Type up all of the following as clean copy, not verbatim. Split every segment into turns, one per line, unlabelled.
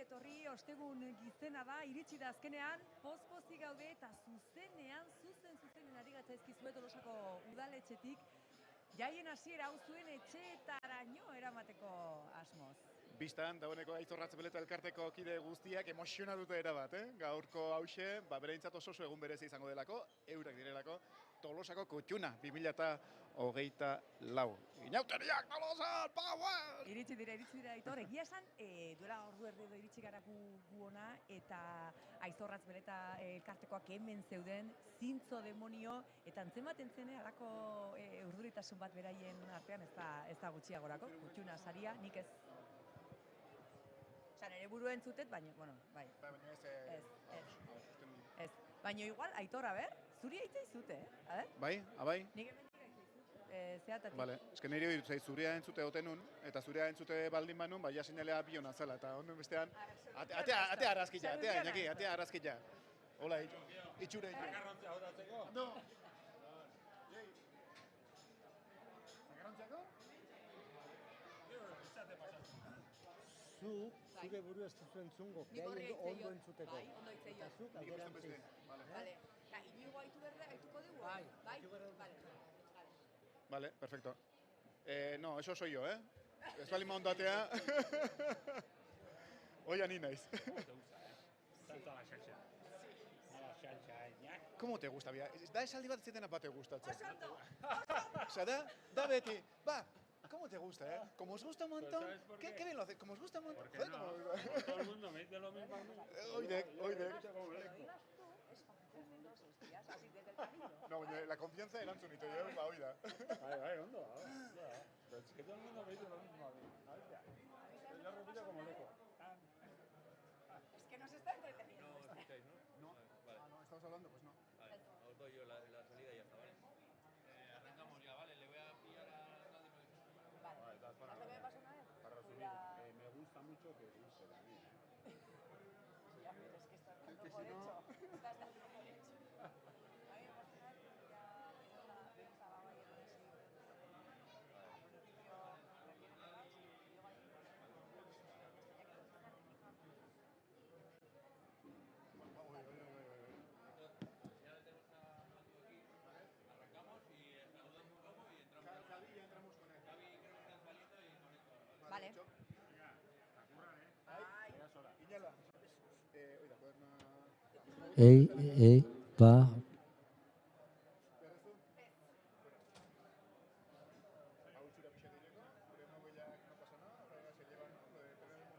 etorri, ostegun gizena da, iritsi da azkenean, poz-pozik gaude eta zuzenean ari gatzaizkizue Tolosako udaletxetik, jaien hasiera hau zuen etxeetaraino eramateko asmoz.
Bistan, dagoeneko Aitor Ratzebeleta elkarteko kide guztiak emozionatuta erabat, gaurko hause, bereintzat oso egun berezi izango delako, eurak direlako, Tolosako kutxuna, 2024. Inauteriak, Tolosan, power!
Iritsi dira, Aitor, egia esan, duela ordu erdi edo iritsi gara gu ona, eta Aitor Ratzebeleta elkartekoak hemen zeuden, zintzo demonio, eta antzematen zene, alako urduritasun bat beraien artean, ez da gutxiagorako, kutxuna saria, nik ez. Osa, nire buru entzutet, baina, bueno, bai. Ez. Baina igual, Aitor, zuri aitza izute,
Bai, abai?
Nik hemendik aitza izute, zehatatik.
Bale, eske nire hori dut zurea entzute otenun, eta zurea entzute baldin banun, bai jasinalea biona zela, eta onden bestean, atea arrazkila, atea arrazkila. Hola, itxure.
Zakarrontzea horatzeko?
No. Zakarrontzeko?
Izate pasatzen.
Zure buru ez duzu entzungo, ondo entzuteko.
Bai, ondo hitz
Eta zuk alderantziz.
Vale. Eta inigo aituko dugu? Bai?
Vale, perfecto. No, eso soy yo, Ez bali ma ondatea. Oia ni naiz.
Salto a la xalxa. A la xalxa,
¿Cómo te gusta, bia? Da esaldi bat zitena bate gustatzen.
Oso!
O sea, da beti, va. ¿Cómo te gusta, Como os gusta un montón.
¿Sabes por qué?
¿Qué bien lo hace? Como os gusta un montón.
Porque no, todo el mundo me dice lo mismo a mí.
Oidek.
Así desde el camino.
No, la confianza erantzunito, oida.
Bai, ondo. Pero es que todo el mundo me dice lo mismo a mí. Yo repito como loco.
Es que nos está entreteniendo.
No escucháis, ¿no?
No.
Vale.
No, estamos hablando, pues no.
Vale, os doy yo la salida y ya está, ¿vale? Arrancamos ya, ¿vale? Le voy a pillar a Nadie.
Vale. ¿Hace que me pasa una vez?
Para resumir, me gusta mucho que guste de mí.
Ya, pero es que estás dando por hecho. Estás dando por hecho. A mí me pasa una vez que ya estaba bailando así. Al principio me viene de más y luego ahí tenía que cocinar en mi casa.
Ya tenemos a Manu aquí, ¿vale? Arrancamos y saludamos un poco y entramos.
Javi, ya entramos con él.
Javi creo que está saliendo y con esto.
Vale.
Venga, a currar,
Ay.
Ya es hora.
Inala. Oida, kuaderna...
Pa.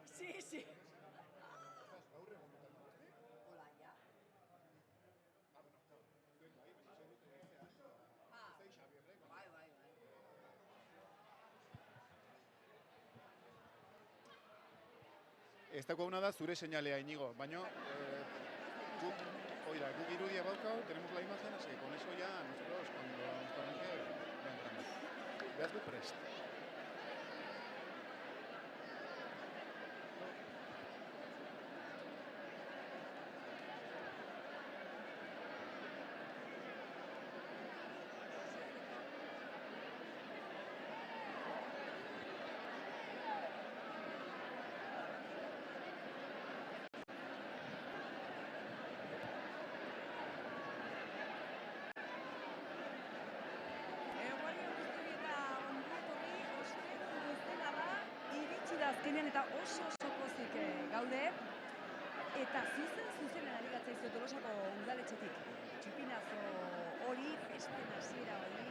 Sí. Hola, ya. Bai.
Ez dagoena da zure seinalea, Inigo, baina guk irudia baukau, tenemos la imagen, así que con eso ya nosotros cuando nos arranque ya entramos. Veas de prest.
Azkenean eta oso pozik gaude, eta zuzen ari gatzaizue Tolosako udaletxetik. Txupinazo hori, festen hasiera hori,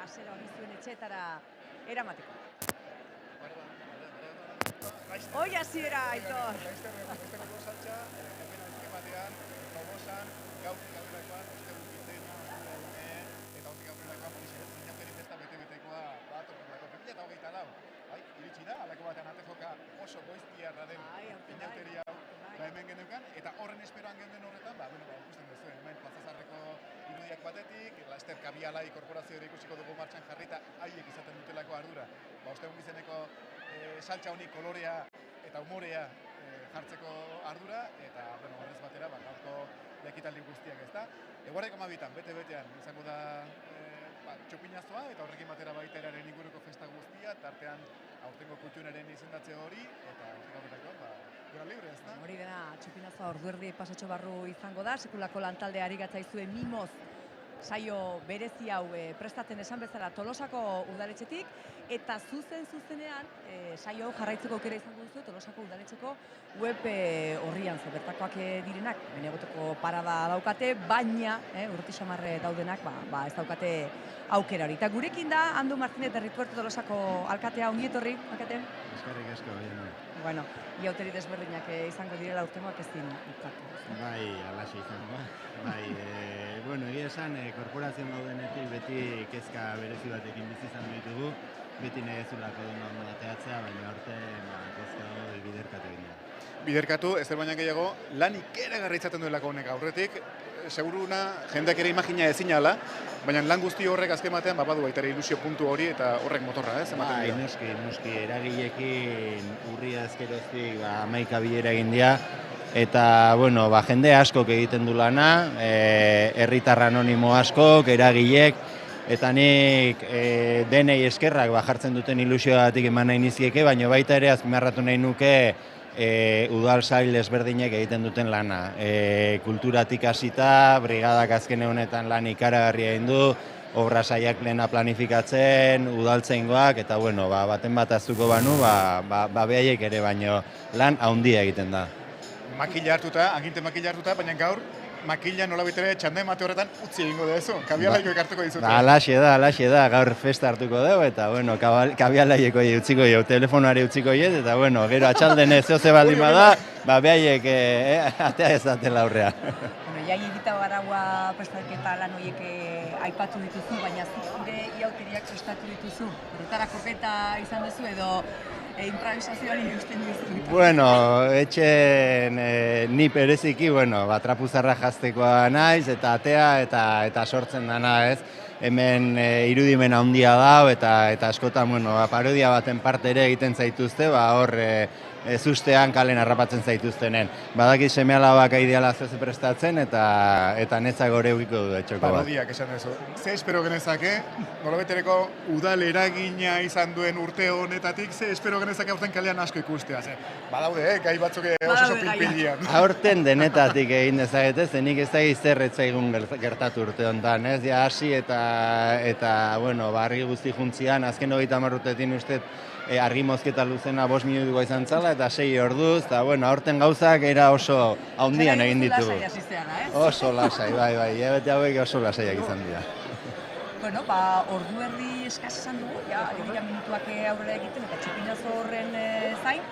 hasiera hori zuen etxeetara eramateko. Hoi hasiera, Aitor!
Laizterreko saltxa, hemen azken batean, Tolosan, gautik aurrerakoan, ostegun gizena, eta hortik aurrerakoan poliziaren zinaterin ez da bete-betekoa bat, ordenako 2024. Iritsi da, alako batean ate joka oso goiztiarra den inauteria hau hemen geneukan, eta horren esperoan geunden horretan, ikusten duzu, hemen Plazazarreko irudiak batetik, Laster Kabialai korporazio ere ikusiko dugu martxan jarrita, haiek izaten dutelako ardura. Ostegun gizeneko saltxa honi kolorea eta umorea jartzeko ardura, eta horrez batera, gaurko ekitaldi guztiak ez da. Eguarreko 12, bete-betean, izango da txopinazoa, eta horrekin batera baita eraren inguruko festa guztia, tartean aurtengo kutxunaren izendatze hori, eta hortik aurretakoa, gora libre, ez da?
Hori dena, txupinazoa orduerdi pasatxo barru izango da, sekulako lantalde ari gatzaizue mimoz saio berezi hau prestatzen esan bezala Tolosako udaletxetik, eta zuzenean saio hau jarraitzeko aukera izango duzu Tolosako udaletxeko web horrian, bertakoak direnak, benegoteko parada daukate, baina urruti xamarre daudenak ez daukate aukera hori. Eta gurekin da, Andu Martinez Derrituerto Tolosako alkatea, ongi etorri, alkate?
Eskerrik asko,
Bueno, iauteri desberdinak izango direla urtengoak ezin ukatu.
Bai, alaxe izango. Bai, bueno, egia esan, korporazioan gaudenetik beti kezka berezi batekin bizi izan ditugu, beti nahi ezulako duen ondo bateatzea, baina aurten kezka hori biderkatu egin da.
Biderkatu, ez baina gehiago, lan ikeragarri izaten duelako honek aurretik, seguruna jendeak ere imagina ezinala, baina lan guzti horrek azken batean badu baita ere ilusio puntu hori eta horrek motorra, ez?
Bai, noski, eragilekin urria azkeroztik 11 bilera egin dira, eta, bueno, jende askok egiten du lana, herritar anonimo askok, eragilek, eta nik denei eskerrak jartzen duten ilusioagatik eman nahi nizieke, baina baita ere azpimarratu nahi nuke udal sail ezberdinek egiten duten lana. Kulturatik hasita, brigadak azken honetan lan ikaragarria egin du, obra sailak plena planifikatzen, udaltzaingoak, eta bueno, baten bat aztuko banu, behaiek ere baino lan handia egiten da.
Makila hartuta, aginte makila hartuta, baina gaur makila nola bitere txanda emate horretan utzi egingo da eso, kabialaiko ekartuko dizute.
Alaxe da, gaur festa hartuko dugu, eta bueno, kabialaiko utziko jo, telefonoari utziko jo, eta bueno, gero atxalden ez zoze baldin bada, behaiek atea ezatela aurrea.
Jai egita baraua prestaketa lan horiek aipatu dituzu, baina zure iauteriak prestatu dituzu. Horretarako peta izan duzu edo improvisazioari usten duzu.
Bueno, etxen ni bereziki, trapuzarra jaztekoa naiz, eta atea eta sortzen dana, ez? Hemen irudimen handia dau, eta askotan, parodia baten parte ere egiten zaituzte, hor zustean kalen harrapatzen zaituztenen. Badaki seme-alabak ideala zeze prestatzen, eta netzak gore eukiko du etxoko bat.
Parodiak esan duzu. Ze espero genezake, nolabetereko udal eragina izan duen urte honetatik, ze espero genezake aurten kalean asko ikustea. Badaude, gai batzuk oso pilpilian.
Aurten denetatik egin dezakete, zenik ez da zerretzaigun gertatu urte honetan, ez? Ja, hasi eta argi guzti juntzian, azken 30 urteetin uste argi mozketa luzena 5 minutuko izan zala, eta 6 orduz, eta aurten gauzak era oso handian egin ditugu. Oso lasai, bai, hilabete hauek oso lasaiak izan dira.
Bueno, ordu erdi eskaz esan dugu, ja, minutuak aurrera egiten, eta txupinazo horren zain,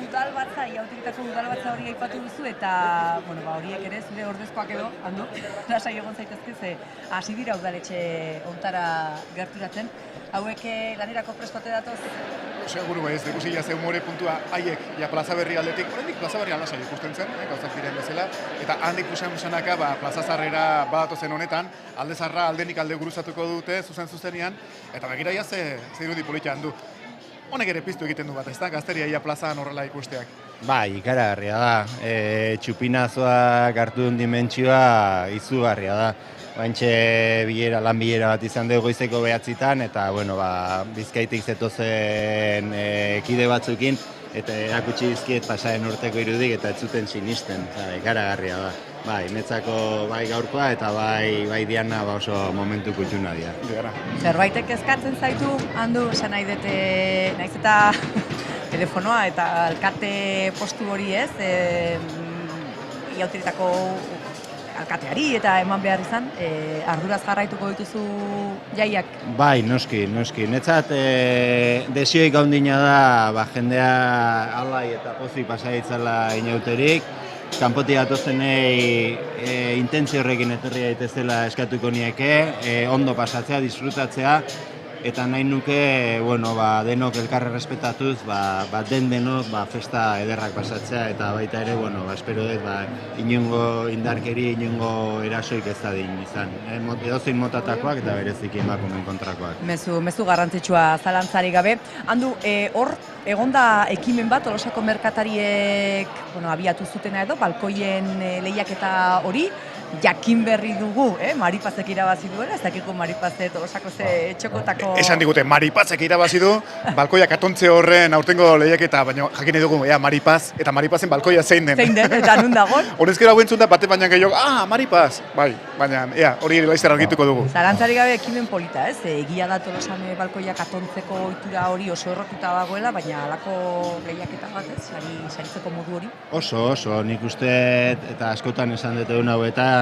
udalbatza, iauteritako udalbatza hori aipatu duzu, eta horiek ere zure ordezkoak edo, Andu, lasai egon zaitezke, ze hasi dira udaletxe ontara gerturatzen. Hauek lanerako prestote datoz?
Seguru ez, ikusi ja ze humore puntua haiek, ja Plaza Berri aldetik, oraindik Plaza Berri alasai ikusten zen, gauzak diren bezala, eta handik usan-usanaka Plaza Zarrera badatozen honetan, alde zarra aldenik alde guruzatuko dute zuzenean, eta begira ja ze irudi polita Andu. Honek ere piztu egiten du bat, ez da? Gazteria ia plazan horrela ikusteak.
Bai, ikaragarria da. Txupinazoak hartu duen dimentsioa izugarria da. Baintxe lan bilera bat izan dugu goizeko 9:00, eta Bizkaitik zetozen kide batzukin, eta erakutsi dizkiet pasaren urteko irudik eta ez zuten sinisten. Ikaragarria da. Bai, netzako bai gaurkoa eta bai diana oso momentu kutxuna dira.
Zerbaitek eskatzen zaitu, Andu, esan nahi dute, naiz eta telefonoa eta alkate postu hori ez, iauteritako alkateari eta eman behar izan, arduraz jarraituko dituzu jaiak?
Bai, noski. Netzat desioik handina da, jendea alai eta pozik pasaitzala inauterik, kanpotik datozenei intentzio horrekin etorri daitezela eskatuko nieke, ondo pasatzea, disfrutatzea, eta nahi nuke, bueno, denok elkarre respetatuz, denok festa ederrak pasatzea, eta baita ere, bueno, espero dut, inongo indarkeri, inongo erasoik ez da din izan. Edozein motatakoak eta bereziki emakumeen kontrakoak.
Mezu garrantzitsua zalantzarik gabe. Handu, hor, egonda ekimen bat, Tolosako merkatariek, bueno, abiatu zutena edo, balkoien lehiaketa hori, jakin berri dugu, Maripazek irabazi duela, ez dakiko Maripazek Tolosako ze txokotako...
Esan digute, Maripazek irabazi du, balkoiak atontze horren aurtengo lehiaketa, baina jakin dugu, Maripaz, eta Maripazen balkoia zein den.
Zein den, eta nun dagoen?
Honezkera hau entzun da, bate baina gehiago, Maripaz! Bai, baina, hori laizter argituko dugu.
Zalantzari gabe ekimen polita, ez? Egia da Tolosan balkoiak atontzeko ohitura hori oso errotuta dagoela, baina halako lehiaketa bat, ez? Saritzeko modu hori?
Oso, nik uste, eta askotan esan dut egun hauetan,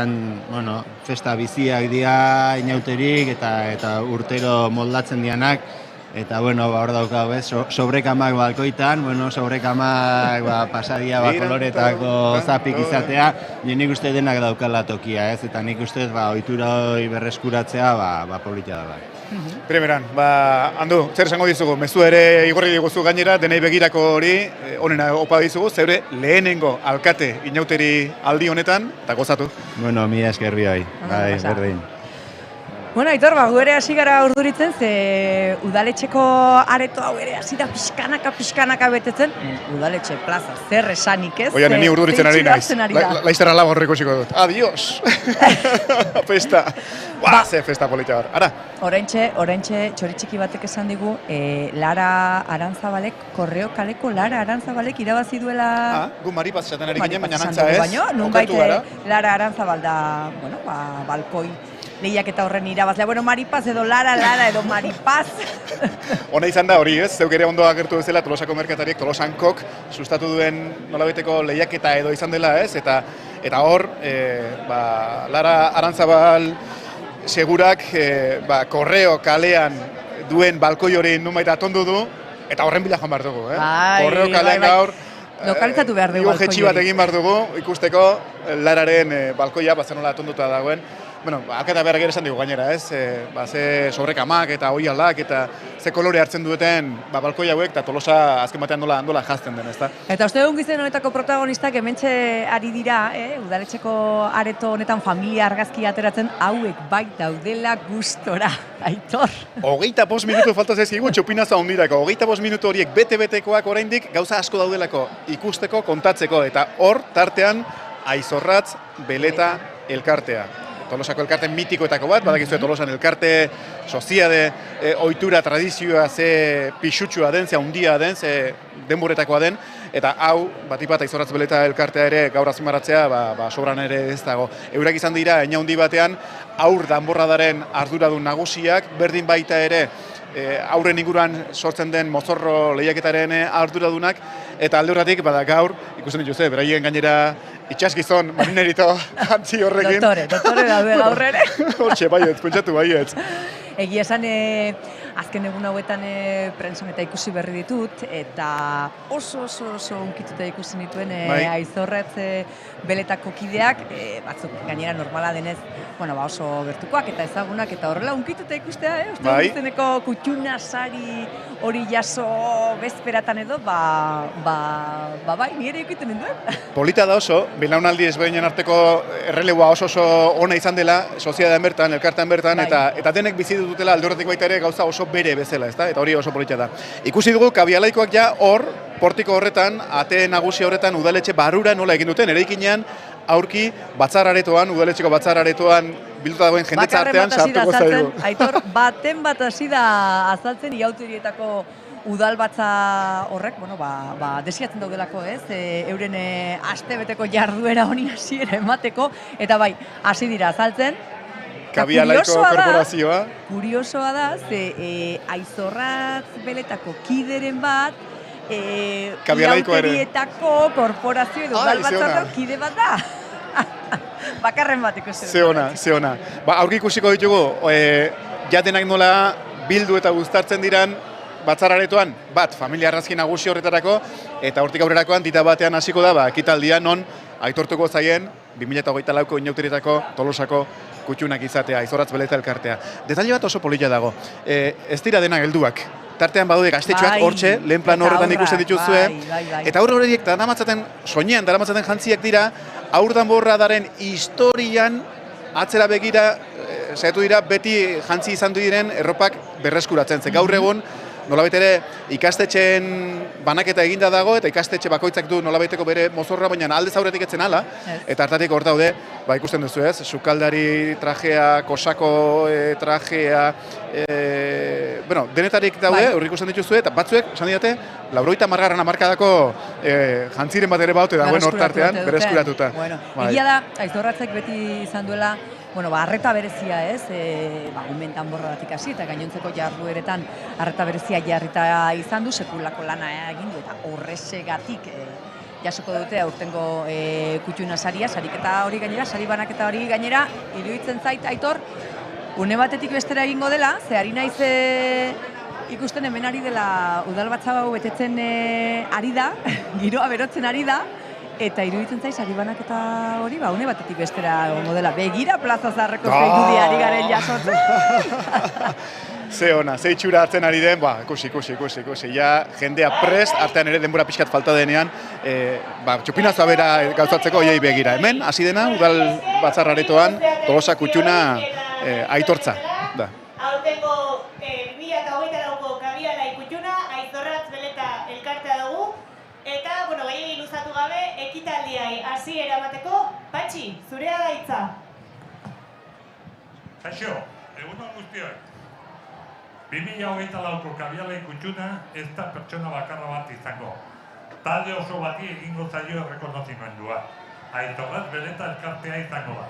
bueno, festa biziak dira inauterik eta urtero moldatzen dianak, eta bueno, hor daukau, sobrekamak balkoitan, bueno, sobrekamak pasadia koloretako zapik izatea, nik uste denak daukala tokia, ez? Eta nik uste ohitura hori berreskuratzea polita da.
Primeran, Andu, zer esango dizugu, mezu ere igorri diguzu gainera, denei begirako hori, honena opa dizugu, zeure lehenengo alkate inauteri aldi honetan, eta gozatu.
Bueno, mila esker bihoi, berdin.
Bueno, Aitor, gu ere hasi gara urduritzen, ze udaletxeko areto hau ere hasi da pixkanaka betetzen. Udaletxe plaza, zer esanik ez?
Oian, ni urduritzen ari naiz. Laiztara lago horreko xiko dut. Adios! Festa! Ze festa polita hor. Ara?
Oraintxe txoritxiki batek esan digu, Lara Arantzabalek, Korreo kaleko Lara Arantzabalek irabazi duela...
Gu Maripaz esaten ari ginen, baina nantza ez.
Baina, nunbait Lara Arantzabal da, bueno, balkoi lehiaketa horren irabazlea. Bueno, Maripaz edo Lara edo Maripaz.
Ona izan da hori, ez? Zeuk ere ondo agertu bezala Tolosako merkatariek Tolosankok sustatu duen nolabaiteko lehiaketa edo izan dela, ez? Eta hor, Lara Arantzabal segurak Korreo kalean duen balkoi hori nunbait atondu du, eta horren bila joan behar dugu, Korreo kalean gaur
lokalizatu behar dugu balkoi hori.
Jetxi bat egin behar dugu, ikusteko Lararen balkoia zenola atonduta dagoen. Bueno, alkata behar esan dugu gainera, ez? Ze sobrekamak eta oialak eta ze kolore hartzen duten balkoi hauek eta Tolosa azken batean nola jazten den, ezta?
Eta uste dugun gizten honetako protagonistak hementxe ari dira, udaletxeko areto honetan familia argazki ateratzen hauek bai daudela gustora, Aitor.
25 minutu falta zaizkigu txupinaza hondirako. 25 minutu horiek bete-betekoak oraindik gauza asko daudelako ikusteko, kontatzeko eta hor tartean Aizorratz Beleta elkartea. Tolosako elkarte mitikoetako bat, badakizue Tolosan elkarte soziade, ohitura, tradizioa, ze pixutsua den, ze handia den, ze denboretakoa den, eta hau, batipat Aizorratz Beleta elkartea ere gaur azpimarratzea, sobran ere ez dago. Eurak izan dira, eina handi batean, aur danborradaren arduradun nagusiak, berdin baita ere, aurren inguruan sortzen den mozorro lehiaketaren arduradunak, eta alde horretik, gaur, ikusten dituzte, beraien gainera, itxasgizon, marinerito, jantzi horrekin.
Doktore daude gaur ere.
Hortxe, baietz, pentsatu baietz.
Egia esan, azken egun hauetan prentsan eta ikusi berri ditut, eta oso unkituta ikusi nituen Aizorratz Beletako kideak, batzuk gainera normala denez, oso gertukoak eta ezagunak, eta horrela unkituta ikustea, uste guzteneko kutxuna sari hori jaso bezperatan edo, bai, nire ikusten ninduen.
Polita da oso, belaunaldi ezberdinen arteko erreleboa oso ona izan dela, soziadadean bertan, elkartean bertan, eta denek bizi dutela alde horretik baita ere gauza oso bere bezala, ezta? Eta hori oso polita da. Ikusi dugu, kabialaikoak ja hor, portiko horretan, ate nagusi horretan udaletxe barrura nola egin duten, eraikinean aurki batzararetoan, udaletxeko batzararetoan bilduta dagoen jendetza artean sartuko zaigu.
Aitor, baten bat hasi da azaltzen iauterietako udalbatza horrek, desiatzen daudelako, ez? Euren astebeteko jarduera honi hasiera emateko, eta bai, hasi dira azaltzen.
Kabialaiko korporazioa.
Kuriosoa da, ze Aizorratz Beletako kideren bat, iauterietako korporazio edo udalbatzako kide bat da. Bakarren bat ikusten.
Ze ona. Aurki ikusiko ditugu, jatenak nola bildu eta guztartzen diran batzararetoan, bat, familia arrazki nagusi horretarako, eta hortik aurrerakoan dita batean hasiko da, ekitaldia non aitortuko zaien 2024ko inauterietako Tolosako kutxunak izatea, Aizorratz Beleta elkartea. Detaile bat oso polita dago. Ez dira denak helduak. Tartean badaude gaztetxoak hortxe, lehen plano horretan ikusten dituzue. Eta aurre horiek soinean daramatzaten jantziak dira, aur danborradaren historian atzera begira, saiatu dira beti jantzi izan diren erropak berreskuratzen. Ze gaur egun, nolabait ere ikastetxeen banaketa eginda dago, eta ikastetxe bakoitzak du nolabaiteko bere mozorra, baina aldez aurretik etzen ala, eta hartatik hor daude, ikusten duzu ez, sukaldari trajea, kosako trajea, denetarik daude, hor ikusten dituzue, eta batzuek, esan didate, 80. hamarkadako jantziren bat ere baute dagoen hortartean, berreskuratuta.
Egia da, Aizorratzek beti izan duela, arreta berezia ez, umentan borrodatik hasi eta gainontzeko jardueretan arreta berezia jarrita izan du, sekulako lana egin du, eta horrexegatik jasoko dute aurtengo kutxuna saria, sariketa hori gainera, sari banaketa hori gainera, iruditzen zait, Aitor, une batetik bestera egingo dela, ze ari naiz ikusten hemen ari dela udalbatza hau betetzen ari da, giroa berotzen ari da, eta iruditzen zaiz, ari banaketa hori, une batetik bestera gongo dela. Begira Plaza Zaharreko zeidudi ari garen jasotzen.
Ze ona, ze itxura hartzen ari den, ikusi. Ja, jendea prest, artean ere denbora pixkat falta denean, txupinazoa bera gauzatzeko oiei begira. Hemen, hasi dena, udal batzarraretoan, Tolosa kutxuna aitortza.
Aurtengo 2024ko Kabialai kutxuna, Aizorratz Beleta elkartea dugu, eta, gehiegi luzatu gabe, ekitaldiai hasi eramateko, Patxi, zurea da hitza.
Kaixo, egunon guztiak. 2024ko Kabialai kutxuna ez da pertsona bakarra bat izango. Talde oso bati egingo zaio errekonozimendua. Aizorratz Beleta elkartea izango da.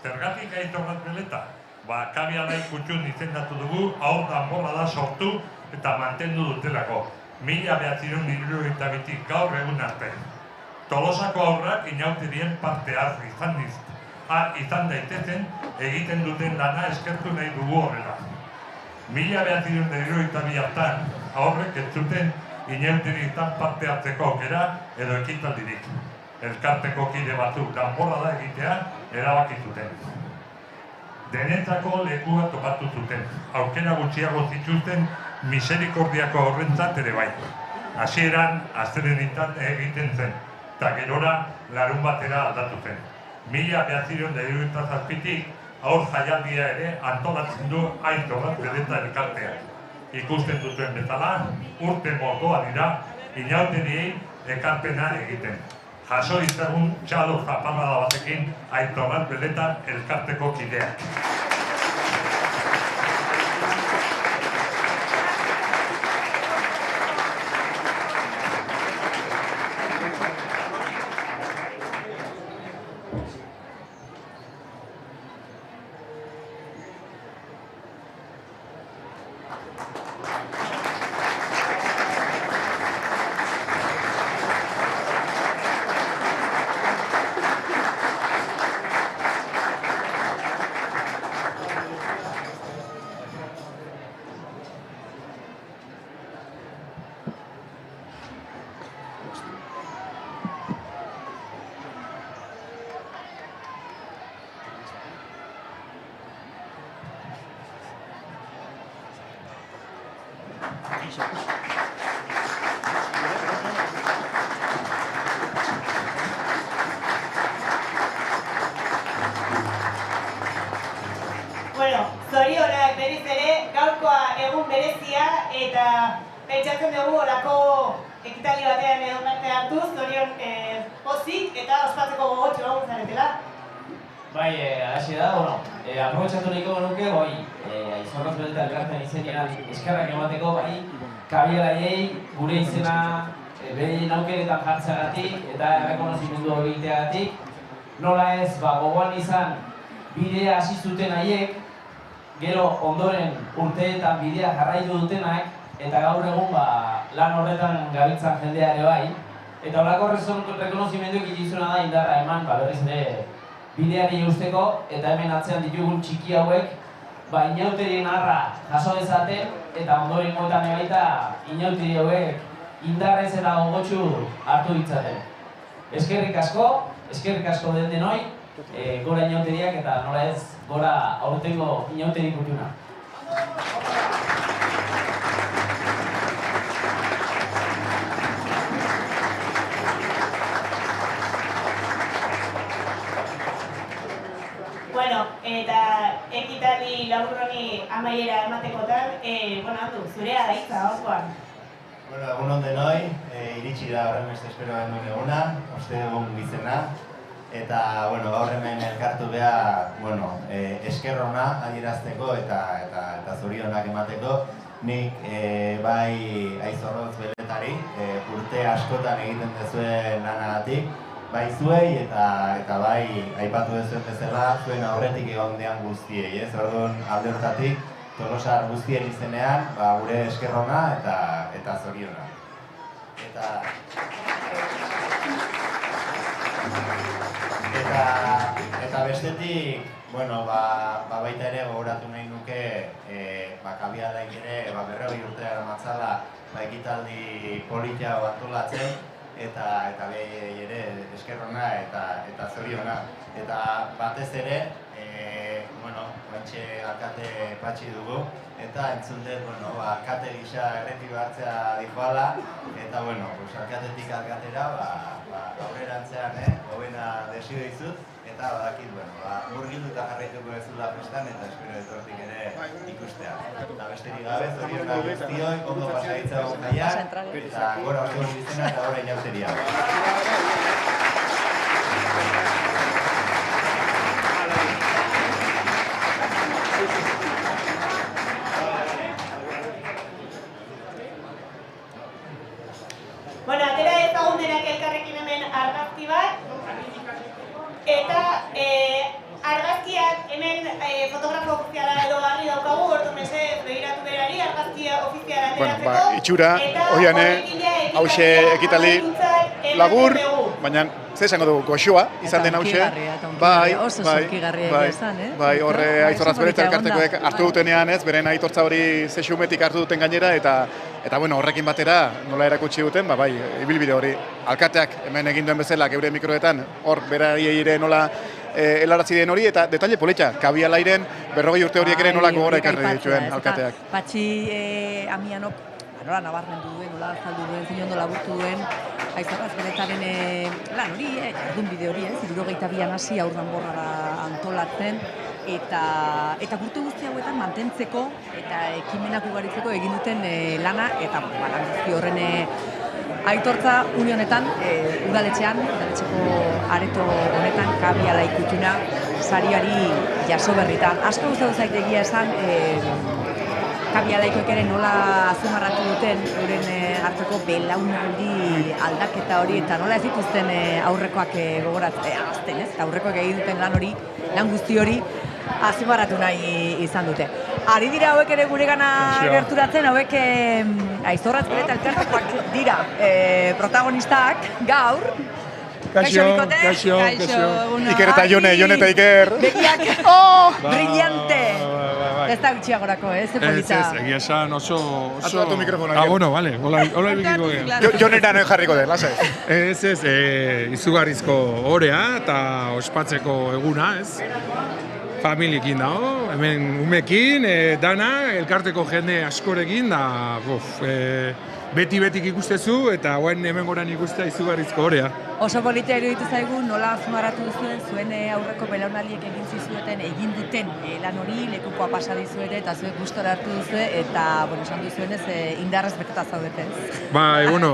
Zergatik Aizorratz Beleta? Kabialai kutxun izendatu dugu, aur danborrada sortu eta mantendu dutelako. 1992 gaur egun arte. Tolosako aurrak inauterien parte izan daitezen egiten duten lana eskertu nahi dugu horrela. 1992 hartan aurrek ez zuten inauterietan parte hartzeko aukera edo ekitaldirik. Elkarteko kide batzuk danborrada egitea erabaki zuten. Denetako lekua topatu zuten, aukera gutxiago zituzten miserikordiako horrentzat ere bai. Hasieran, astelehenetan egiten zen, eta gerora larun batera aldatu zen. 1997tik aur jaialdia ere antolatzen du Aizorratz Beleta elkarteak. Ikusten duten bezala, urte mordoa dira, inauteriei ekarpena egiten. Jaso izagun txalo zaparrada batekin Aizorratz Beleta elkarteko kideak.
Zorionak berriz ere, gaurkoa egun berezia eta pentsatzen dugu olako ekitaldi batean edo parte hartu, zorion pozik eta ospatzeko gogotxo egon zaretela.
Bai, hasi da, aprobetxatu nahiko genuke, Aizorratz Beleta elkartean izenean eskerrak emateko, Kabialaiei gure izena behin aukeretan jartzeagatik eta errekonozimendu egiteagatik. Nola ez, gogoan izan bidea hasi zuten haiek, gero ondoren urteetan bidea jarraitu dutenak, eta gaur egun lan horretan gabiltzan jendea ere bai. Eta horako rekonozimenduek itizuna da indarra eman, berriz ere bideari eusteko, eta hemen atzean ditugun txiki hauek, inauterien arra jaso dezaten, eta ondoren goetan ebaita inauteri hauek indarrez eta gogotxu hartu ditzaten. Eskerrik asko, eskerrik asko den denoi, gora inauteriak eta nola ez, gora aurtengo inauteri kutxuna.
Bueno, eta ekitaldi labur honi amaiera ematekotan, Andu, zurea da hitza gaurkoan.
Bueno, egun denoi, iritsi da horren beste espero genuen eguna, uste egun bizena. Eta, gaur hemen elkartu beha, esker ona adierazteko eta zorionak emateko. Nik bai Aizorrotz beletari, urte askotan egiten duzuen lanagatik, bai zuei eta bai aipatu duzuen bezala zuen aurretik egon dean guztiei, ez? Orduan alde hortatik, Tolosar guztien izenean, gure esker ona eta zoriona. Eta bestetik, baita ere gogoratu nahi nuke Kabialaik ere 40 urte matzala ekitaldi politia antolatzen eta behi ere esker ona eta zoriona. Eta batez ere, bantxe alkate patxi dugu eta entzun dut, alkate gisa erreti hartzea dijoala eta, alkatetik alkatera, aurrerantzean, hobena desio dizut eta badakit, murgildu eta jarraituko ezula festan eta espero etortik ere ikustea. Eta besterik gabe, zorionak guztioi, ondo pasaitza guztiak eta gora oso bizena eta gora inauteria.
Atera ezagun denak elkarrekin hemen argazki bat. Eta argazkiak hemen fotografo ofiziala edo garri daukagu, ordu mesedez begiratu berari, argazkia ofiziala ateratzeko.
Itxura, oian, hause ekitali labur, baina ze esango dugu, goxoa izan den hause.
Oso zunkigarria izan,
Bai, horre Aizorratz Beleta elkartekoek hartu dutenean ez, beren aitortza hori zexumetik hartu duten gainera, eta horrekin batera nola erakutsi duten, ibilbide hori. Alkateak hemen egin duen bezala geure mikroetan, hor beraiei ere nola helaratzi den hori, eta detaile politxa, Kabialairen 40 urte horiek ere nola gogora ekarri dituen alkateak.
Patxi Amianok nola nabarmendu duen, nola azaldu duen, zein ondo laburtu duen Aizorratz Beletaren lan hori, jardunbide hori, 72an hasi Aurdanborrara antolatzen, eta urte guzti hauetan mantentzeko eta ekimenak ugaritzeko egin duten lana, eta lan guzti horren aitortza une honetan, udaletxeko areto honetan, Kabiala ikutuna, sariari jaso berritan. Asko gustatu zait egia esan, Kabialaikoek ere nola azumarratu duten euren hartzeko belaunaldi aldaketa hori eta nola ez dituzten aurrekoak gogoratzen, ez? Aurrekoak egin duten lan guzti hori azumarratu nahi izan dute. Ari dira hauek ere guregana gerturatzen, hauek Aizorratz Beleta elkartekoak dira protagonistak gaur. Kaixo, Bikote.
Kaixo.
Iker eta Jone eta Iker.
Begiak, brillante! Ez da gutxiagorako, ze polita.
Ez, egia esan oso...
Atu mikrofona.
Vale, hola ibikiko gen.
Jonera noen jarriko den, lasai.
Ez, izugarrizko orea eta ospatzeko eguna, ez? Familiekin dago, hemen umekin, dana, elkarteko jende askorekin, da, beti-betik ikustezu eta hemen goran ikustea izugarrizko orea.
Oso politia iruditu zaigu, nola azumarratu duzuen, zuen aurreko belaunaldiek egin duten lan hori, lekukoa pasa dizuete eta zuek gustora hartu duzue, eta, esan duzuenez, indarrez beteta zaudete.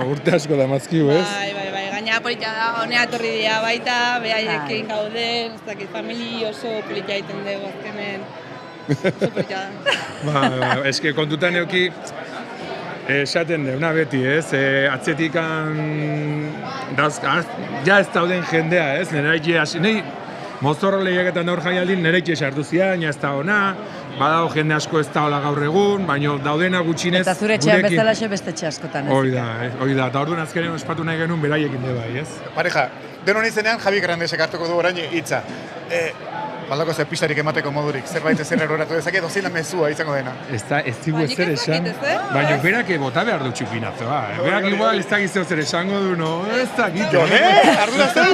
Urte asko da mazkiu, ez?
Bai, gaina politia da, honea etorri dira baita, behaiekin gauden, ez dakit, famili oso politia egiten dugu azkenen, oso politia da.
Eske kontutan euki, esaten deuna beti, ez? Atzetikan ja ez dauden jendea, ez? Neraitxe hasi, mozorro lehiaketan aur jaialdin neraitxe sartu zian, ez da ona, badago jende asko ez da hola gaur egun, baina daudena gutxinez
eta zure etxean bezalaxe beste etxe askotan, ez?
Hoi da, eta orduan azkenean ospatu nahi genuen beraiekin de bai, ez?
Pareja, denon izenean Javi Grandesek hartuko du orain hitza. Baldako zer pistarik emateko modurik, zerbait ezer eroratu dezake, dozina mezua izango dena.
Ez digu ezer esan, baina berak bota behar du txupinazoa. Berak igual ez dakizeo zer esango du, no? Ez dakit.
Ardura zer?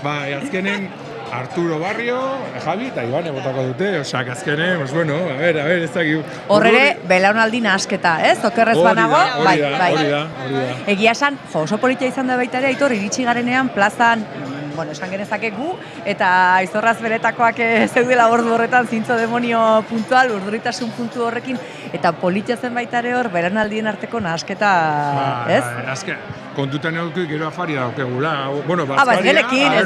Bai, azkenen Arturo Barrio, Javi eta Ibane botako dute, osak azkenen, pues bueno, a ver, ez dakit.
Horrere, belaunaldi nahasketa, ez? Okerrez banago, bai.
Hori da.
Egia esan, oso politia izan da baita ere, Aitor, iritsi garenean plazan, bueno, esan genezake gu, eta Aizorraz beretakoak zeudela ordu horretan zintzo demonio puntual, urduritasun puntu horrekin, eta politia zen baita ere hor, belaunaldien arteko nahasketa, ez?
Azken, kontutan eduki gero afaria daukegula. Bueno,
bazkaria. Ez genekin.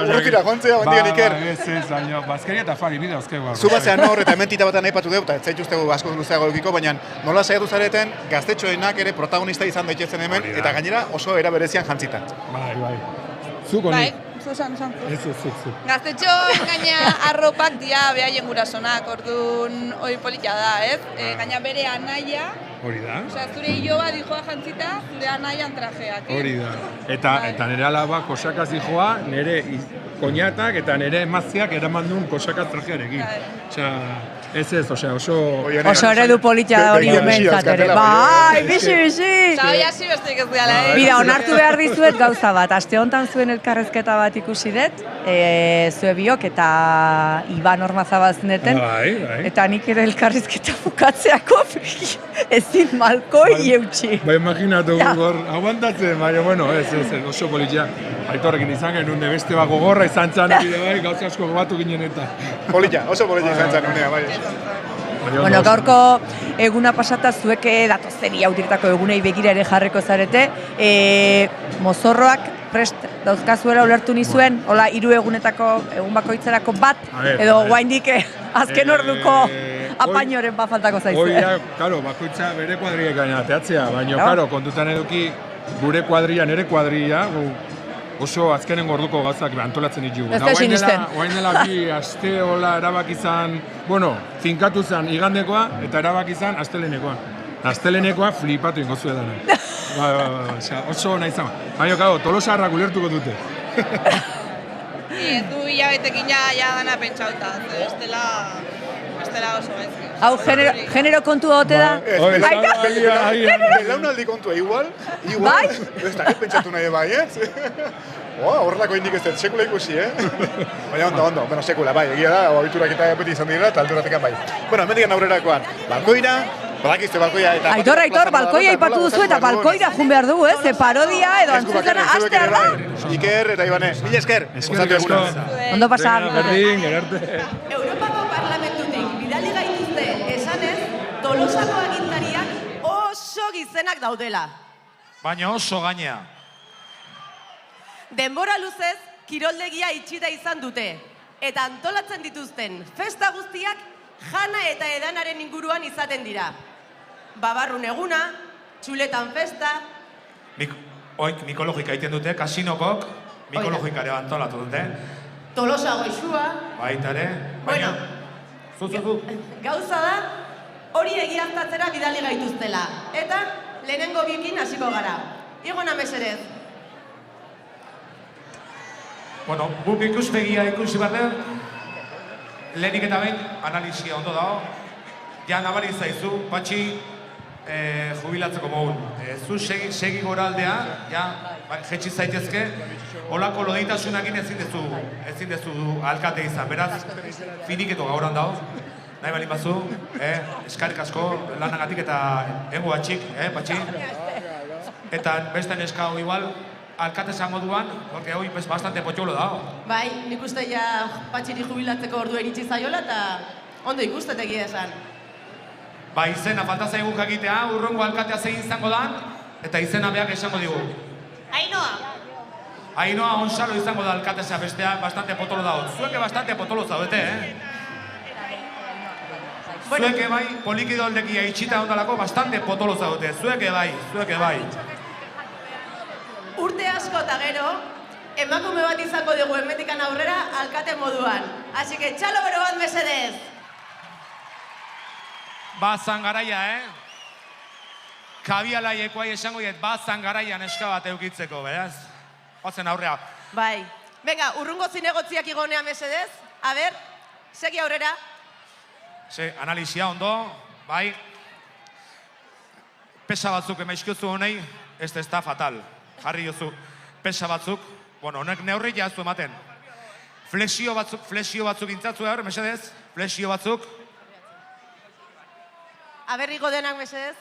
Urrutira, joantzea, bendigan Iker.
Ez, baina, bazkaria eta afari bide dauzkegu.
Zu bazean hor eta mentita bat aipatu deu, eta ez zaituztegu asko luzeago edukiko, baina nola saiatu zareten gaztetxoenak ere protagonista izan daitezen hemen, eta gainera oso era berezian jantzita.
Bai. Zuko
bai, zuzan.
Zu.
Gaztetxoen gaina arropak dia behaien gurasonak, orduan hori politia da, ez? Gaina bere anaia,
hori da.
Osea, zure iloba dijoa jantzita, zure anaian trajeak.
Hori da. Eta nire alaba kosakaz dijoa, nire koñatak eta nire emazziak eraman duen kosakaz trajearekin. Osea, ez, oso...
Oso eredu politia da hori umentzat ere. Bai, bixi!
Zabai hasi besteik ez diala,
Bida, onartu behar dizuet gauza bat. Aste honetan zuen elkarrezketa bat ikusi dut, zue biok eta Iban Ormazabal zineten.
Bai.
Eta nik ere elkarrezketa bukatzeako ezin malkoi eutxi.
Bai, imaginatu gogor, aguantatzen, baina, bueno, ez, oso politia. Aitorrekin izan genuen beste bat gogorra izan txan, bai, gauza asko gobatu ginen eta.
Oso politia izan txan, unea, bai.
Bueno, gaurko eguna pasata zuek datozen iaudiretako egunei begira ere jarriko zarete. Mozorroak prest dauzkazuela ulertu nizuen, hola 3 egunetako egun bakoitzerako bat, edo guaindik azken orduko apainoren bat faltako zaizue.
Hori da, karo, bakoitza bere kuadriek gaina teatzea, baina, karo, kontutan eduki gure kuadria, nire kuadria, oso azkenen gorduko gauzak antolatzen ditugu.
Ez da sinisten.
Oain dela 2 aste hola erabak izan, bueno, finkatu zen igandekoa eta erabak izan astelenekoa. Astelenekoa flipatu ingo zuen dena. Oso nahi izan. Baina, kago, Tolosarrak ulertuko dute.
Ez du hilabetekin ja dana pentsauta, bestela oso gaizki.
Hau, genero kontua ote da?
Belaunaldi kontua, igual?
Bai?
Ez da, pentsatu nahi bai, ez? Horrelako indik ez dut, sekula ikusi, Baina ondo, bueno, sekula, bai, egia da, abiturak eta beti izan dira, eta alduratekan bai. Bueno, mendikan aurrerakoan, balkoira, badakizte balkoia eta...
Aitor, balkoia ipatu duzu eta balkoira jun behar dugu, ez? Parodia edo antzutena astear da?
Iker eta Ibane, mila esker!
Ondo pasan!
Europako Parlamentutik bidali gaituzte esanez, Tolosako agintariak oso gizenak daudela.
Baina oso gainea.
Denbora luzez, kiroldegia itxita izan dute. Eta antolatzen dituzten festa guztiak jana eta edanaren inguruan izaten dira. Babarrun eguna, txuletan festa...
Oik mikologika egiten dute, kasinokok mikologika ere antolatu dute.
Tolosa goixua...
Baita ere,
baina...
Zu.
Gauza da, hori egiaztatzera bidali gaituztela. Eta lehenengo biekin hasiko gara. Igona mesedez.
Bueno, guk ikuspegia ikusi bat den, lehenik eta behin analizia ondo dago. Ja nabari zaizu, patxi jubilatzeko mogun. Zu segi gora aldea, ja jetxi zaitezke, holako lodeitasunakin ezin dezu alkate izan. Beraz, finiketo gauran dago. Nahi balin bazu, eskarrik asko lanagatik eta engu batxik, patxi. Eta beste neska hau igual, alkateza moduan, porque hoi bastante potxolo dago.
Bai, nik uste ja patxiri jubilatzeko ordu iritsi zaiola eta ondo ikustetek esan.
Ba, izena falta zaigu jakitea, urrongo alkatea zein izango da, eta izena beak esango digu. Ainoa Onsalo izango da alkateza bestea, bastante potolo dago. Zueke bastante potolo zaudete, Zueke bai, polikidoldekia itxita ondalako, bastante potolo zaudete. Zueke bai.
Urte asko eta gero, emakume bat izango dugu hemendikan aurrera alkate moduan. Así que txalo bero bat mesedez!
Bazan garaia, Kabialaiekoai esango diet, bazan garaian eska bat eukitzeko, beraz? Ozen aurrea.
Bai, Venga, urrungo zinegotziak igonea mesedez. A ber, segi aurrera.
Analizia ondo, bai. Pesa batzuk emaizkiozu honei, ez da fatal. Jarri jozu, pesa batzuk. Bueno, honek neurri jaztu ematen. Flexio batzuk intzatzu behar, mesedez. Flexio batzuk.
A ber, igo denak mesedez.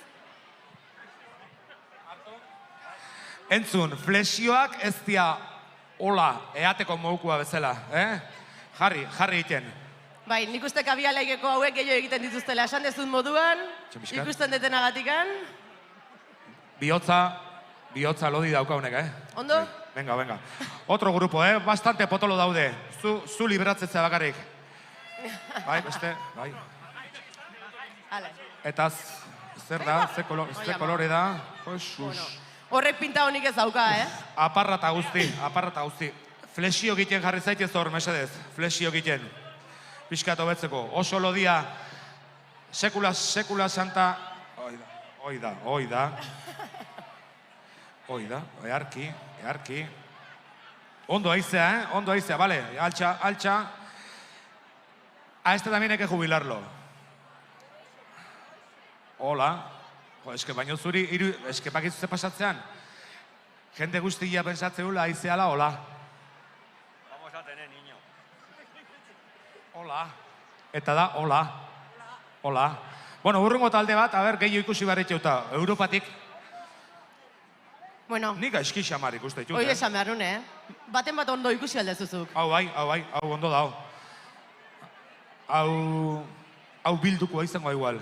Entzun, flexioak ez dia hola, eateko moukua bezala, Jarri egiten.
Bai, nik uste kabialaikeko hauek gehiago egiten dituztela. Esan dezun moduan, ikusten detenagatikan.
Bihotza lodi daukaunek,
Ondo?
Venga. Otro grupo, bastante potolo daude. Zu liberatzea bakarrik. Bai, beste, bai. Eta zer da, ze kolore da?
Horrek pinta honik ez dauka,
Aparrata guzti. Flexio egiten jarri zaitez hor, mesedez. Flexio egiten. Piskat hobetzeko. Oso lodia. Sekula santa. Oida. Earki. Ondo aizea, vale. Altxa. A este también hay que jubilarlo. Hola. Eske baino zuri, eske bakizu ze pasatzean. Jende guztia pensatzeula aizeala, hola.
Vamos a tener, niño.
Hola. Eta da, hola. Bueno, urrungo talde bat, a ber, gehiago ikusi barritxeuta. Europatik.
Bueno.
Nik aizki xamar ikuste ditut.
Hoi esan behar nune, Baten bat ondo ikusi aldezuzuk.
Hau bai, ondo da. Hau bilduko izango igual.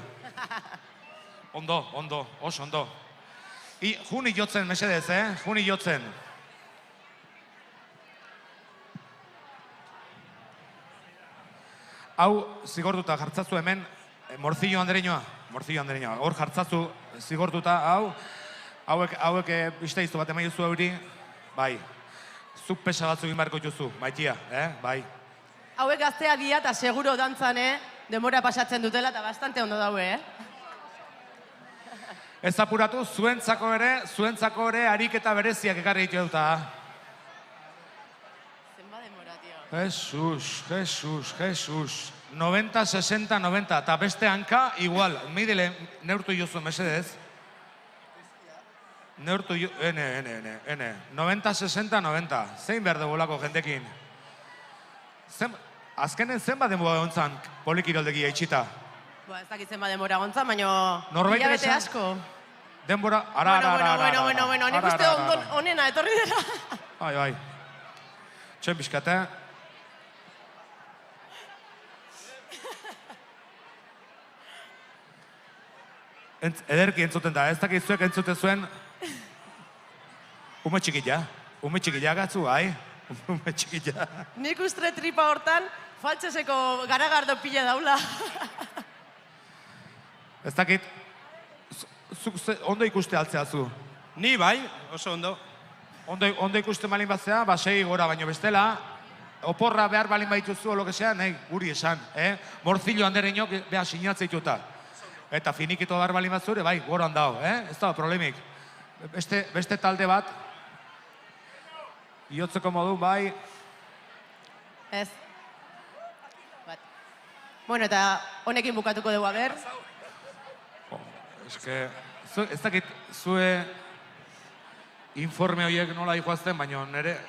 Ondo, oso ondo. Juni jotzen, mesedez, Juni jotzen. Hau zigortuta jartzazu hemen, Morcillo Andereñoa. Hor jartzazu zigortuta, hauek biste izu bat ema juzu euri, bai. Zuk pesa batzu egin barko juzu, maitia, bai.
Hauek gaztea dia eta seguro dantzan, demora pasatzen dutela eta bastante ondo daue,
Ez apuratu, zuentzako ere ariketa bereziak ekarri ditu euta.
Zenba demora, tio.
Jesus. 90, 60, 90. Eta beste hanka, igual. Meidele, neurtu jozu, mesedez. Neurtu jozu, ene. 90, 60, 90. Zein behar dugulako jendekin. Azkenen zenba denboa gontzan polikiroldegia itxita.
Ez dakit zenba denbora gontzan, baina
hilabete
asko.
Denbora,
Bueno, nik uste onena etorri dela.
Bai. Txen pixkate. Ederki entzuten da, ez dakit zuek entzuten zuen. Ume txikila gatzu, bai. Ume txikila.
Nik uste tripa hortan, faltzeseko garagardo pila daula.
Ez dakit, ondo ikuste altzea zu.
Ni bai, oso ondo.
Ondo ikuste malin batzea, segi gora baino bestela. Oporra behar balin baituzu, lo que sea, nahi, guri esan. Morcillo Andereñok beha sinatzea ituta. Eta finikito behar balin batzure, bai, goran dao, ez da problemik. Beste talde bat, iotzeko modu, bai.
Ez. Bueno, eta honekin bukatuko dugu, aber.
Ez dakit zue informe horiek nola ikuazten, baina nire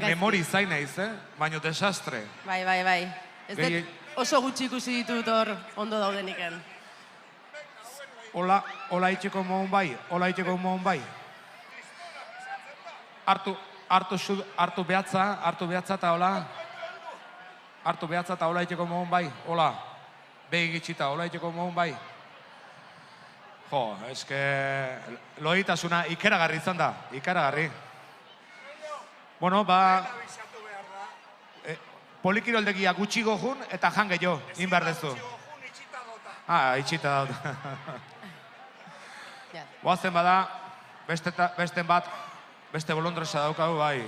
memori zain naiz, baina desastre.
Bai. Ez dut oso gutxi ikusi ditut hor ondo daudeniken.
Hola itxeko mohon bai. Hartu behatza eta hola. Hartu behatza eta hola itxeko mohon bai. Hola. Behi gitxita, hola itxeko mohon bai. Jo, eske loitasuna ikaragarri izan da, ikaragarri. Bueno, polikiroldegia gutxi gojun eta jange jo, inbar dezu. Itxita dut. Boazen bada, beste bat, beste bolondresa daukagu, bai.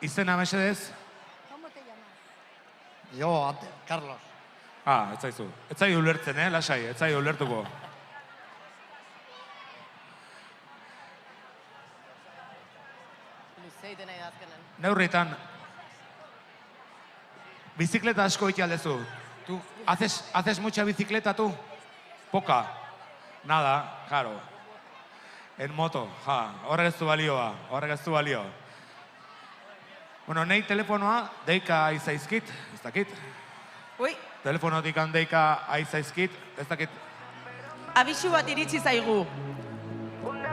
Izena, mesedez?
Yo, Carlos.
Ez zaizu. Ez zaizu ulertzen, lasai, ez zaizu ulertuko.
azkenen.
Neurritan, bizikleta asko iti aldezu. ¿Tú haces mucha bicicleta tú? Poca. Nada, claro. En moto, horrek ez du balioa. Bueno, nahi telefonoa deika aizaizkit, ez dakit.
Ui,
Telefonotik handeika aizaizkit, ez dakit.
abisu bat iritsi zaigu.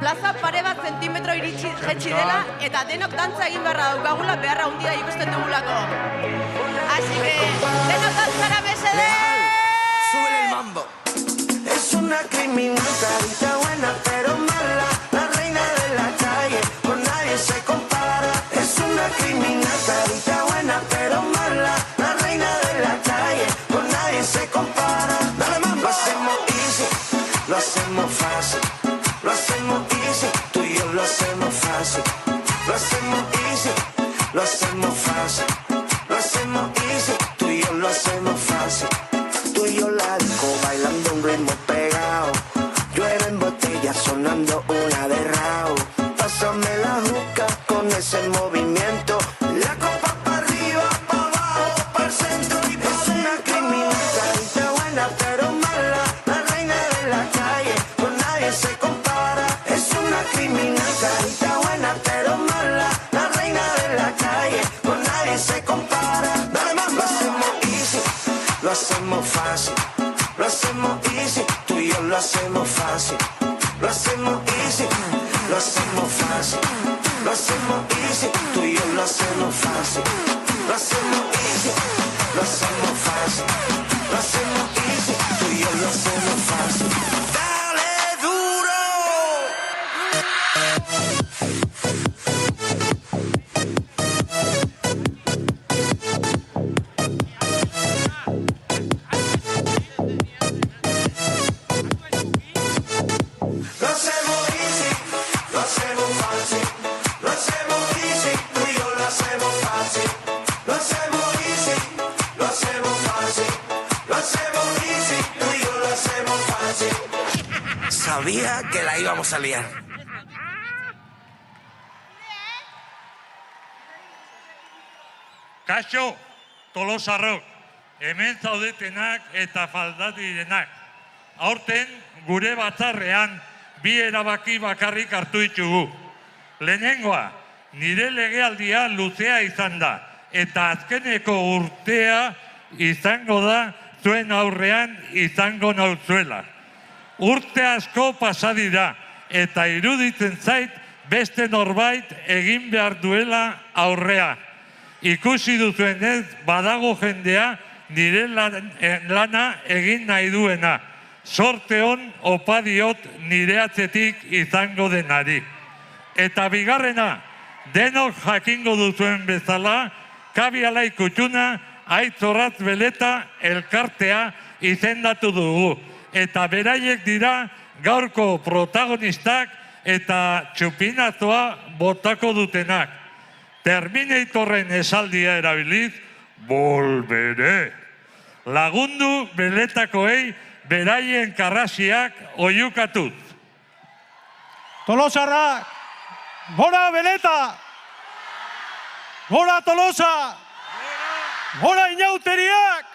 Plaza pare bat zentimetro jetxi dela eta denok dantza egin beharra daukagula beharra hundia ikusten dugulako. Así que, denok dantzara mesede!
Sube el mambo. Es una criminal, carita buena pero mala, la reina de la calle, con nadie se compara. Es una criminal, carita buena pero mala, la reina de la calle, con nadie se compara. Dale mambo. Lo hacemos easy, lo hacemos fácil, lo hacemos easy, tú y yo lo hacemos fácil. Lo hacemos easy, lo hacemos fácil, lo hacemos easy, tú y yo lo hacemos fácil. Tú y yo la disco bailando un ritmo pegado, llueve en botella sonando una de rao. Pásame la juca con ese movimiento, la copa para arriba, para abajo, para el centro y para es una criminal, carita buena pero mala, la reina de la calle, con nadie se compara. Es una criminal, carita buena pero mala, la reina de la calle, con nadie se compara. Dale más, lo hacemos easy, lo hacemos fácil, lo hacemos easy, tú y yo lo hacemos fácil. Lo hacemos easy, lo hacemos fácil, lo hacemos easy, tú y yo lo hacemos fácil. Lo hacemos easy, lo hacemos fácil, lo hacemos easy, tú y yo lo hacemos fácil. ¡Dale duro! Lo hacemos easy, lo hacemos fácil, lo hacemos easy, tú y yo lo hacemos fácil. Lo hacemos easy, lo hacemos fácil, lo hacemos easy, tú y yo lo hacemos fácil. Sabía que la íbamos a liar.
Kaixo, Tolosarrok, hemen zaudetenak eta faldatirenak. Aurten, gure batzarrean, bi erabaki bakarrik hartu ditugu. Lehenengoa, nire legealdia luzea izan da, eta azkeneko urtea izango da zuen aurrean izango nauzuela. Urte asko pasadira, eta iruditzen zait beste norbait egin behar duela aurrea. Ikusi duzuenez badago jendea nire lana egin nahi duena. Sorte hon opa diot nire atzetik izango denari. Eta bigarrena, denok jakingo duzuen bezala, Kabialai Kutxuna Aitzorratz Beleta elkartea izendatu dugu. Eta beraiek dira gaurko protagonistak eta txupinazoa botako dutenak. Terminatorren esaldia erabiliz, volveré. Lagundu Beletakoei beraien karrasiak oiukatuz.
Tolosarrak, gora Beleta! Gora Tolosa! Gora Inauteriak!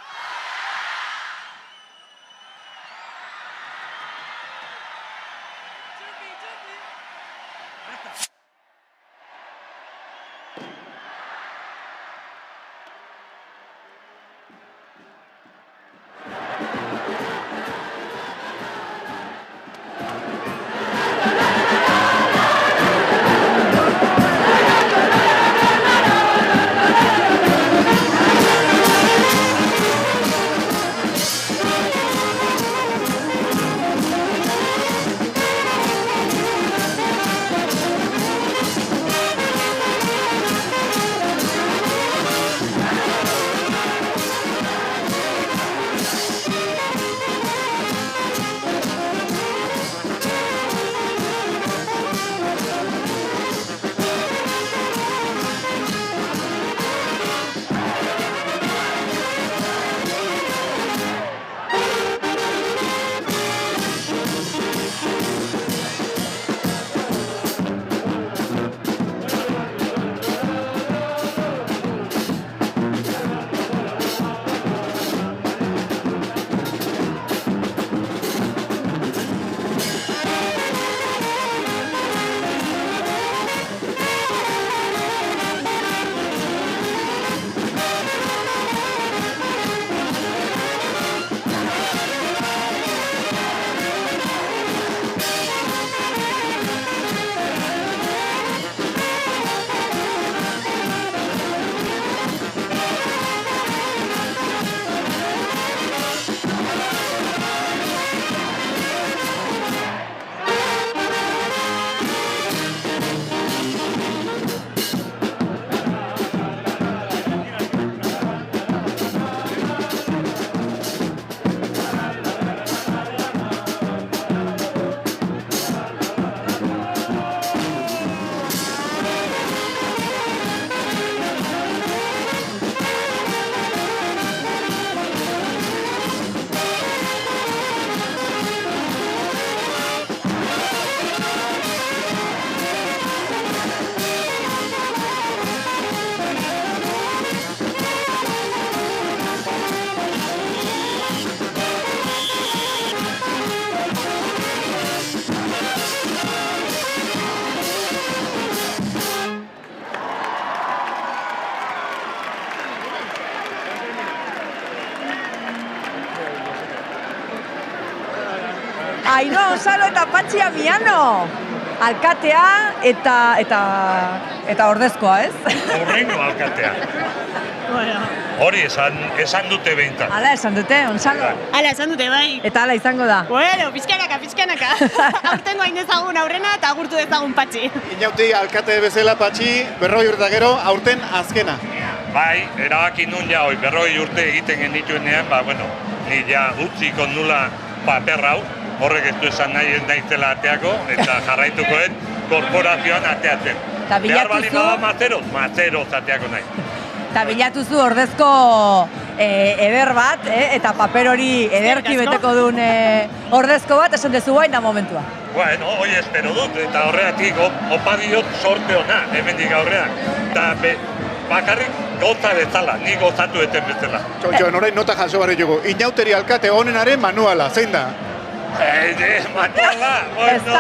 Ainhoa Onsalo eta Patxi Amiano. Alkatea eta ordezkoa, ez?
Horrengo alkatea. Hori esan dute behintzat.
Hala esan dute, Onsalo.
Hala esan dute, bai.
Eta hala izango da.
Bueno, pizkanaka. Aurtengo hain dezagun aurrena eta agurtu dezagun Patxi.
Inauti alkate bezala Patxi, 40 urte gero, aurten azkena.
Bai, erabaki nun ja, 40 urte egiten genituenean, ni ja utziko nula paper hau, horrek ez du esan nahi ez naizela ateako, eta jarraitukoen korporazioan ateatzen. Behar bali bada mazeroz ateako nahi.
Eta bilatuzu ordezko eder bat, eta paper hori ederki beteko duen ordezko bat, esan dezu guain da momentua.
Bueno, hoi espero dut, eta horreatik opa diot sorte hona, hemendik aurrean. Eta bakarrik goza bezala, ni gozatu eten bezala.
Txon, orain nota jaso barri jugu. Inauteri alkate honenaren manuala, zein da?
Manuala, bueno,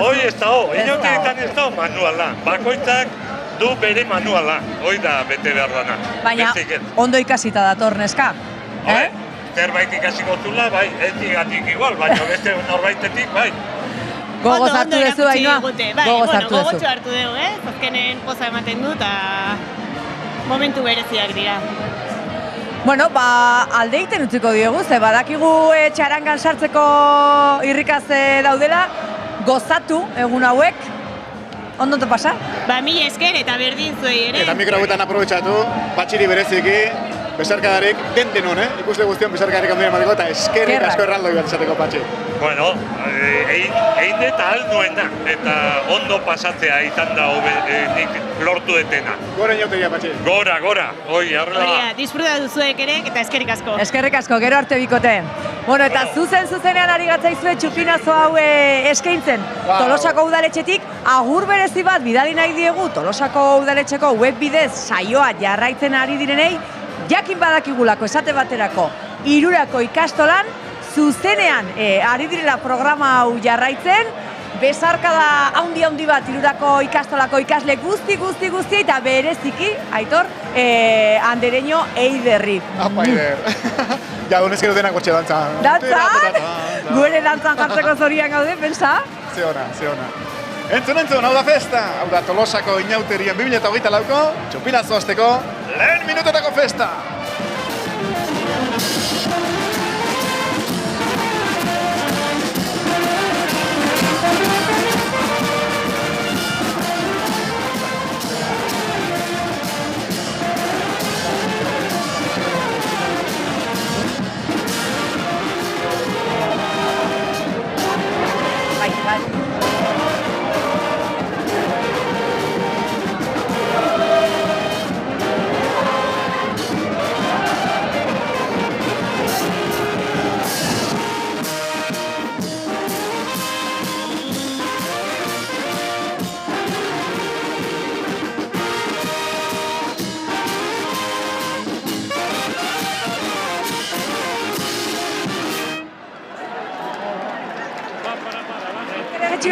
hoi ez dago, inauterietan ez dago manuala. Bakoitzak du bere manuala, hoi da bete behar dana.
Baina, ondo ikasita dator neska,
Zerbait ikasiko zula, bai, ez digatik igual, baina beste norbaitetik, bai.
Gogoz hartu dezu, Ainhoa? Gogoz hartu dezu.
Gogotxo hartu dugu, azkenen poza ematen du, eta momentu bereziak dira.
Bueno, alde egiten utziko diogu, ze badakigu txarangan sartzeko irrikaz daudela, gozatu egun hauek, ondo te pasa?
Mila esker eta berdin zuei ere.
Eta mikroetan aprobetxatu, Patxiri bereziki, besarkadarik den-denon, ikuste guztion besarkadarik handien emateko, eta eskerrik asko erraldoi bat esateko, Patxi.
Bueno, egin eta alduena, eta ondo pasatzea izan da nik lortu detena.
Gora inauteria, Patxi.
Gora, hoi, arrela.
Horia, disfruta duzuek ere, eta eskerrik asko.
Eskerrik asko, gero arte bikote. Bueno, eta zuzenean ari gatzaizue txupinazo hau eskaintzen. Tolosako udaletxetik agur berezi bat bidali nahi diegu Tolosako udaletxeko web bidez saioa jarraitzen ari direnei, jakin badakigulako esate baterako Hirurako ikastolan zuzenean ari direla programa hau jarraitzen, besarkada handi bat Hirurako ikastolako ikasle guzti eta bereziki, Aitor, Andereño Eiderri.
Apa, Eider. Ja, honezkero denak hortxe dantzan.
Dantzan? Gure dantzan jartzeko zorian gaude, pensa?
Ze ona. Entzun, hau da festa! Hau da Tolosako inauterian 2024ko, txupinazo hasteko, lehen minutetako festa!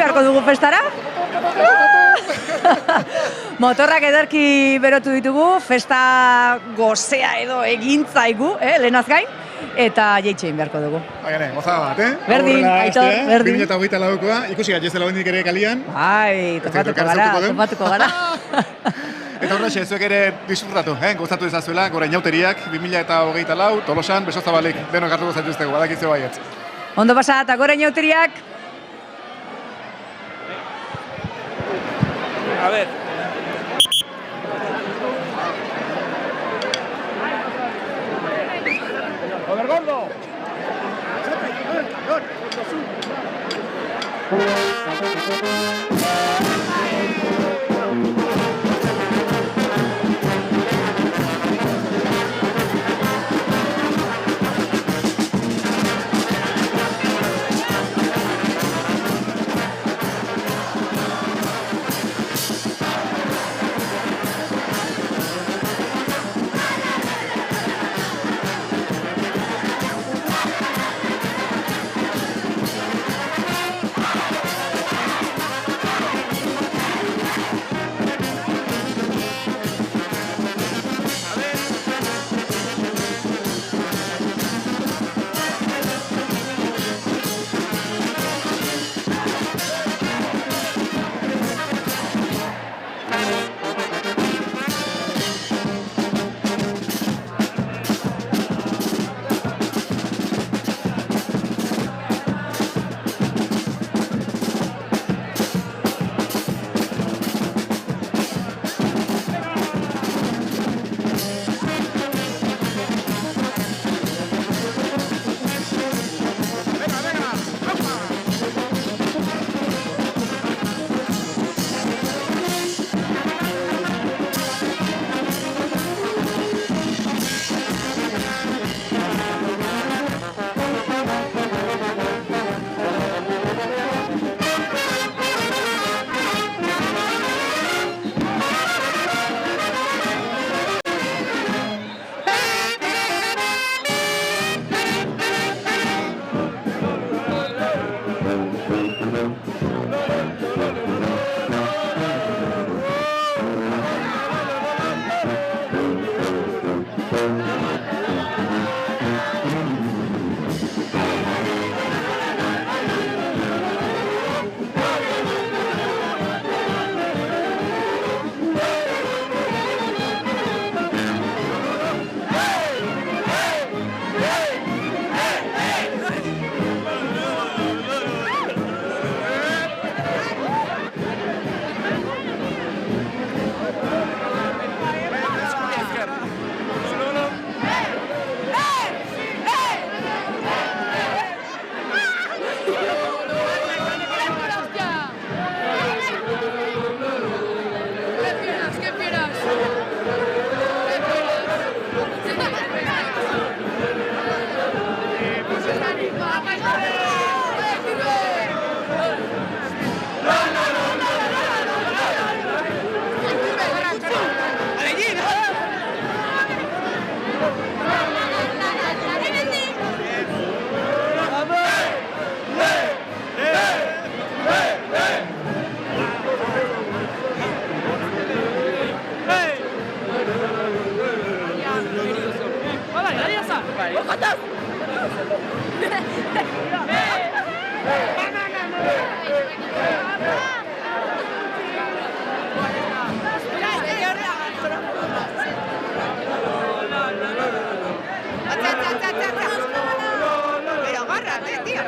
Beharko dugu festara? Motorrak ederki berotu ditugu, festa gozea edo egintzaigu, lehenaz gain, eta jeitxein beharko dugu.
Baina, gozada bat,
Berdin, Aitor, berdin.
2024koa, ikusi gaitezela hondik ere kalian.
Bai, topatuko gara.
Eta horrexe, zuek ere disfrutatu, gozatu ezazuela, gora inauteriak, 2024, Tolosan, beso zabalik, denok hartuko zaituztegu, badakizue baietz.
Ondo pasa, eta gora inauteriak.
A ver. ¡Joder, gordo!
Bai.
Pero agárrate, tío.